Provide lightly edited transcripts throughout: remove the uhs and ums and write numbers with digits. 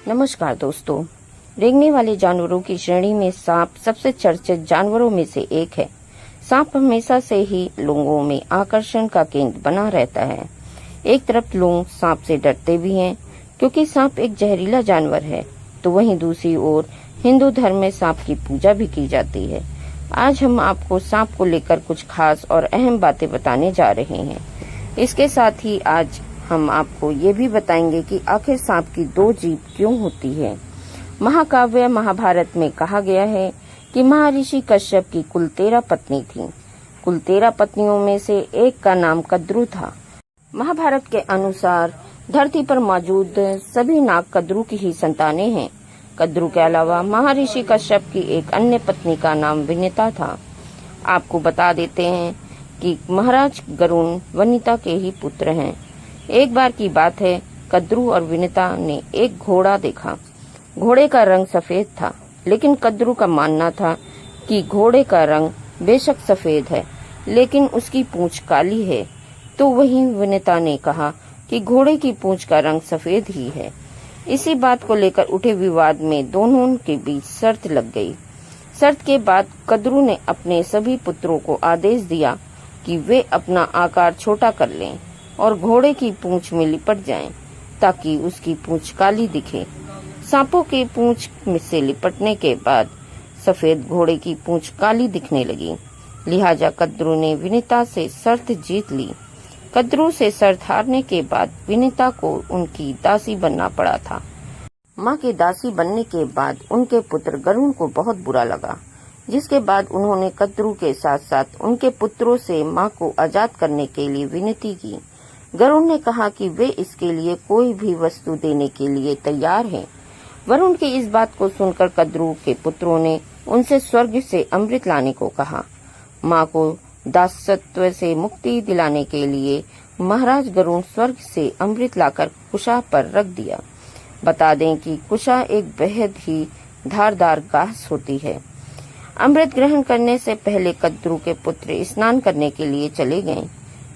नमस्कार दोस्तों। रेंगने वाले जानवरों की श्रेणी में सांप सबसे चर्चित जानवरों में से एक है। सांप हमेशा से ही लोगों में आकर्षण का केंद्र बना रहता है। एक तरफ लोग सांप से डरते भी हैं क्योंकि सांप एक जहरीला जानवर है, तो वहीं दूसरी ओर हिंदू धर्म में सांप की पूजा भी की जाती है। आज हम आपको सांप को लेकर कुछ खास और अहम बातें बताने जा रहे हैं। इसके साथ ही आज हम आपको ये भी बताएंगे कि आखिर सांप की दो जीभ क्यों होती है। महाकाव्य महाभारत में कहा गया है कि महर्षि कश्यप की कुल 13 पत्नी थीं। कुल 13 पत्नियों में से एक का नाम कद्रु था। महाभारत के अनुसार धरती पर मौजूद सभी नाग कद्रु की ही संतानें हैं। कद्रु के अलावा महर्षि कश्यप की एक अन्य पत्नी का नाम विनिता था। आपको बता देते हैं कि महाराज गरुण वनिता के ही पुत्र हैं। एक बार की बात है, कद्रु और विनिता ने एक घोड़ा देखा। घोड़े का रंग सफेद था, लेकिन कद्रु का मानना था कि घोड़े का रंग बेशक सफेद है, लेकिन उसकी पूंछ काली है। तो वहीं विनिता ने कहा कि घोड़े की पूंछ का रंग सफेद ही है। इसी बात को लेकर उठे विवाद में दोनों के बीच शर्त लग गई। शर्त के बाद कद्रु ने अपने सभी पुत्रों को आदेश दिया कि वे अपना आकार छोटा कर लें और घोड़े की पूंछ में लिपट जाएं, ताकि उसकी पूंछ काली दिखे। सांपों के पूंछ से लिपटने के बाद सफेद घोड़े की पूंछ काली दिखने लगी। लिहाजा कद्रु ने विनिता से शर्त जीत ली। कद्रु से शर्त हारने के बाद विनिता को उनकी दासी बनना पड़ा था। माँ के दासी बनने के बाद उनके पुत्र गरुण को बहुत बुरा लगा, जिसके बाद उन्होंने कद्रु के साथ साथ उनके पुत्रों से माँ को आजाद करने के लिए विनती की। गरुण ने कहा कि वे इसके लिए कोई भी वस्तु देने के लिए तैयार हैं। वरुण की इस बात को सुनकर कद्रु के पुत्रों ने उनसे स्वर्ग से अमृत लाने को कहा। माँ को दासत्व से मुक्ति दिलाने के लिए महाराज गरुण स्वर्ग से अमृत लाकर कुशा पर रख दिया। बता दें कि कुशा एक बेहद ही धारदार घास होती है। अमृत ग्रहण करने से पहले कद्रु के पुत्र स्नान करने के लिए चले गए।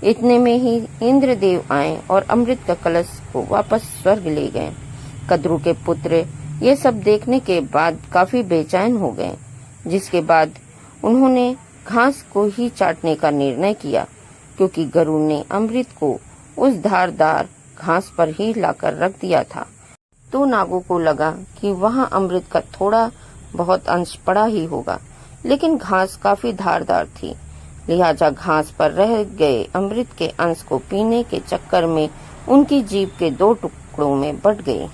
इतने में ही इंद्रदेव आए और अमृत का कलश को वापस स्वर्ग ले गए। कद्रु के पुत्र ये सब देखने के बाद काफी बेचैन हो गए, जिसके बाद उन्होंने घास को ही चाटने का निर्णय किया, क्योंकि गरुड़ ने अमृत को उस धारदार घास पर ही लाकर रख दिया था। तो नागों को लगा कि वहाँ अमृत का थोड़ा बहुत अंश पड़ा ही होगा, लेकिन घास काफी धारदार थी। लिहाजा घास पर रह गए अमृत के अंश को पीने के चक्कर में उनकी जीभ के 2 टुकड़ों में बंट गई।